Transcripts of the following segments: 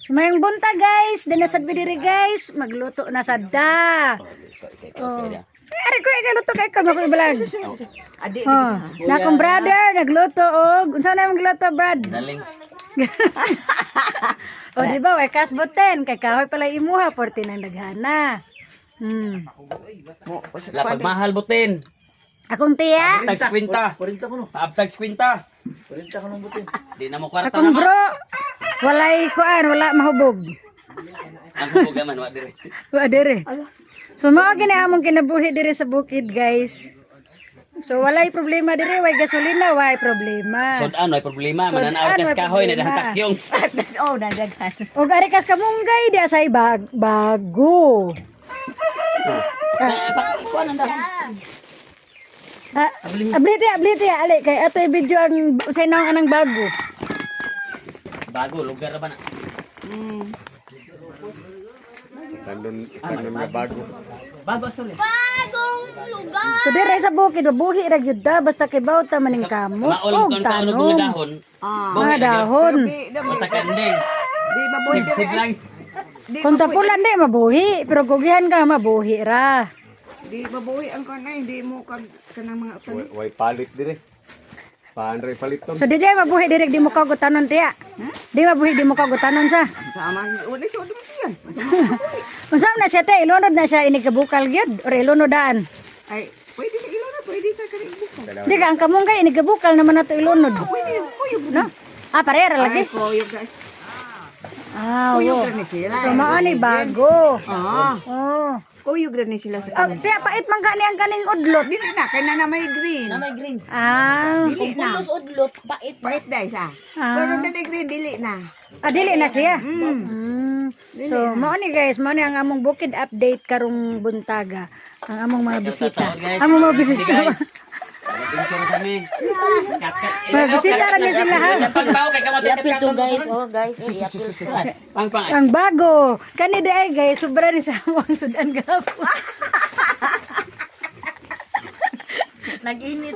Sumayang bunta guys, dala sa bidiri guys, magluto na sa da. Oh. Ari ko luto kay ko mapibalag. Adik. Oh, na akong brother nagluto og unsa na magluto brad? Daling. O di ba way kasboten kay kahoy pala imuha 40 nang daghana. Lapag mahal butin. Akong tiya, Tag 50. 40 ko no. Tag 50. 40 ko no buti. Di na mo kwarta akong naman. bro, walay kuan, wala mahubog. Ang hubog man wa dire. Wa dire. So mao gini among kinabuhi dire sa bukid guys. So walay problema dire, way gasolina, way problema. Sod-an ay problema, mananaw Sod-an, kas may kahoy na problema. dahatakyong. Oh, nadaghan. O gari kas kamunggay di asay bago. Kuan ang dahon. Abliti, ali kay ato video ang usay nang anang bago. Bago lugar ra ba na? Tandon nga bago. Bago asol. So dire sa bukid buhi ra gyud da basta kay bawta maning kamot. Maul kon kaon og mga dahon. Mga dahon. Basta kanding. Di mabuhi Sig lang. Kung tapulan di mabuhi, pero gugihan ka mabuhi ra. Di mabuhi ang kanay, di mo kanang mga utan. Way palit dire. Paanre palit ton. So di mabuhi direk di mo kagutanon tiya. Di mabuhi di mo kagutanon sa. Sama, wala siya dum siya. Unsa na siya te ilunod na siya ini kabukal gyud or ilunodaan. Ay, pwede sa ilo na, pwede sa kanang buko. Di ka ang kamunggay ini kabukal naman nato ilunod. Pwede, kuyog. No? Ah parera lagi. Ay, kuyog guys. Ah, Kuyog oo. ni sila. So mao ni bago. Ah, Oh. kuyog ni sila sa Ah, tiya pait man gani ang kaning udlot. Dili na, kay na may green. Na may green. Ah. Dili na. Udlot, pait. Pait dahil sa. Ah. Pero na green, dili na. Ah, dili na siya. So, mao ni guys, mao ni ang among bukid update karong buntaga. Ang among mga bisita. Among mga bisita. Picture kami. Mga bisita ra ni sila ha. Pagbaw kay kamot Yapit to guys. Oh guys. Pang pang. Ang bago. Kani day guys, sobra ni sa among sudan gapon. Nag-init.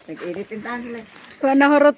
Nag-init yung tangil. Wa na horot